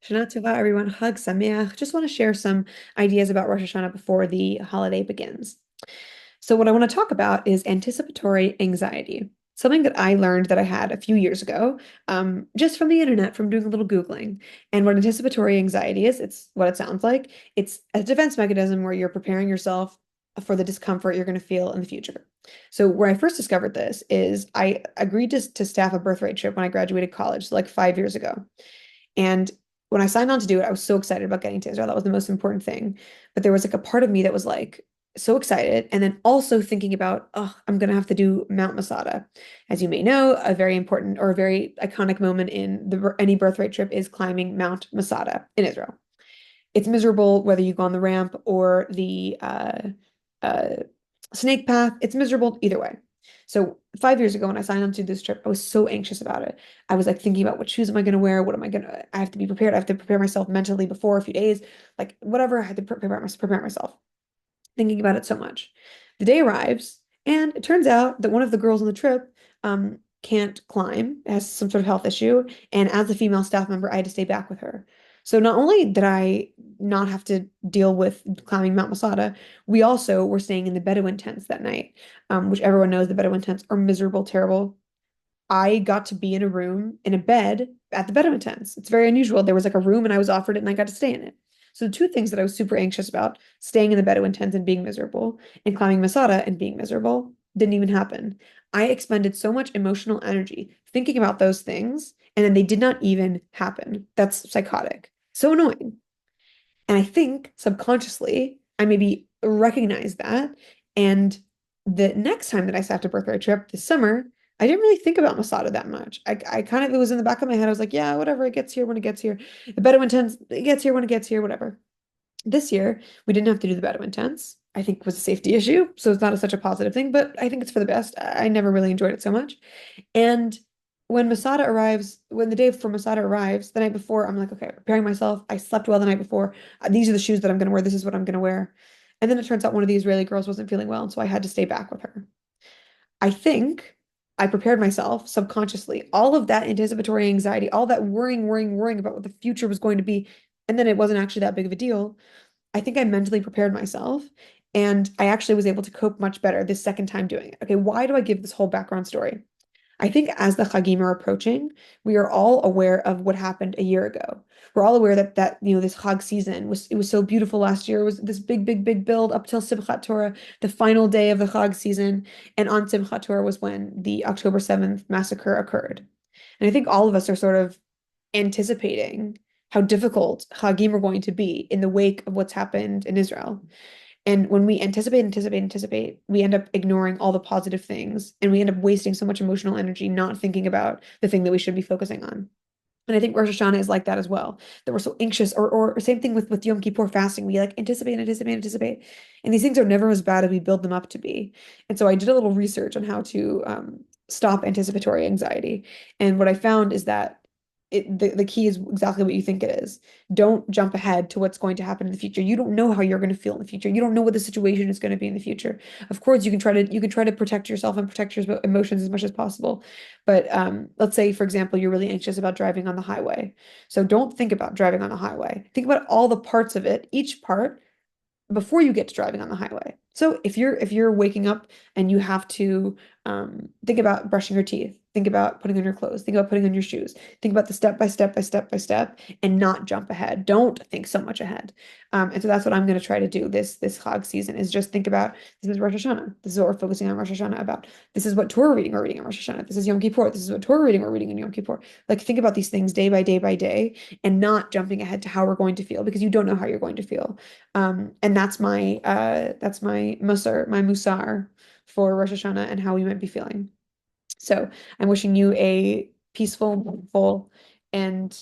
Shana Tova, everyone. Hug Sameach. Just want to share some ideas about Rosh Hashanah before the holiday begins. So, what I want to talk about is anticipatory anxiety, something that I learned that I had a few years ago, just from the internet, from doing a little Googling. And what anticipatory anxiety is, it's what it sounds like. It's a defense mechanism where you're preparing yourself for the discomfort you're going to feel in the future. So, where I first discovered this is I agreed to staff a birthright trip when I graduated college, so like 5 years ago. And when I signed on to do it, I was so excited about getting to Israel. That was the most important thing. But there was like a part of me that was like so excited. And then also thinking about, oh, I'm going to have to do Mount Masada. As you may know, a very important or a very iconic moment in any birthright trip is climbing Mount Masada in Israel. It's miserable whether you go on the ramp or the uh, snake path. It's miserable either way. So 5 years ago, when I signed on to this trip, I was so anxious about it. I was like thinking about what shoes am I going to wear? What am I going to? I have to be prepared. I have to prepare myself mentally before a few days, like whatever. I had to prepare myself, thinking about it so much. The day arrives, and it turns out that one of the girls on the trip can't climb, has some sort of health issue, and as a female staff member, I had to stay back with her. So not only did I not have to deal with climbing Mount Masada, we also were staying in the Bedouin tents that night, which everyone knows the Bedouin tents are miserable, terrible. I got to be in a room in a bed at the Bedouin tents. It's very unusual. There was like a room and I was offered it and I got to stay in it. So the two things that I was super anxious about, staying in the Bedouin tents and being miserable, and climbing Masada and being miserable, didn't even happen. I expended so much emotional energy thinking about those things, and then they did not even happen. That's psychotic. So annoying. And I think subconsciously, I maybe recognized that. And the next time that I sat a birthday trip this summer, I didn't really think about Masada that much. I kind of, it was in the back of my head. I was like, yeah, whatever, it gets here when it gets here. The Bedouin tents, it gets here when it gets here, whatever. This year, we didn't have to do the Bedouin tents. I think it was a safety issue. So it's not such a positive thing, but I think it's for the best. I never really enjoyed it so much. And when Masada arrives, when the day for Masada arrives, the night before, I'm like, okay, preparing myself. I slept well the night before. These are the shoes that I'm going to wear. This is what I'm going to wear. And then it turns out one of the Israeli girls wasn't feeling well, and so I had to stay back with her. I think I prepared myself subconsciously. All of that anticipatory anxiety, all that worrying about what the future was going to be, and then it wasn't actually that big of a deal. I think I mentally prepared myself, and I actually was able to cope much better this second time doing it. Okay, why do I give this whole background story? I think as the Chagim are approaching, we are all aware of what happened a year ago. We're all aware that this Chag season was so beautiful last year. It was this big build up till Simchat Torah, the final day of the Chag season, and on Simchat Torah was when the October 7th massacre occurred. And I think all of us are sort of anticipating how difficult Chagim are going to be in the wake of what's happened in Israel. And when we anticipate, we end up ignoring all the positive things and we end up wasting so much emotional energy not thinking about the thing that we should be focusing on. And I think Rosh Hashanah is like that as well, that we're so anxious, or same thing with Yom Kippur fasting. We like anticipate. And these things are never as bad as we build them up to be. And so I did a little research on how to stop anticipatory anxiety. And what I found is that the key is exactly what you think it is. Don't jump ahead to what's going to happen in the future. You don't know how you're going to feel in the future. You don't know what the situation is going to be in the future. Of course, you can try to protect yourself and protect your emotions as much as possible. But let's say, for example, you're really anxious about driving on the highway. So don't think about driving on the highway. Think about all the parts of it, each part, before you get to driving on the highway. So if you're waking up and you have to think about brushing your teeth, think about putting on your clothes, think about putting on your shoes, think about the step by step, and not jump ahead. Don't think so much ahead. And so that's what I'm going to try to do this Chag season is just think about this is Rosh Hashanah. This is what we're focusing on Rosh Hashanah about. This is what Torah reading we're reading on Rosh Hashanah. This is Yom Kippur. This is what Torah reading we're reading in Yom Kippur. Like think about these things day by day by day and not jumping ahead to how we're going to feel because you don't know how you're going to feel. And that's my musar for Rosh Hashanah and how we might be feeling. So I'm wishing you a peaceful, mindful, and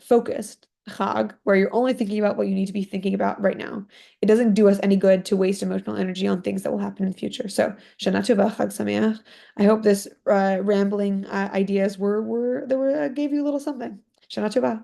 focused Chag where you're only thinking about what you need to be thinking about right now. It doesn't do us any good to waste emotional energy on things that will happen in the future. So Shana Tova, Chag Sameach. I hope this rambling ideas were gave you a little something. Shana Tova.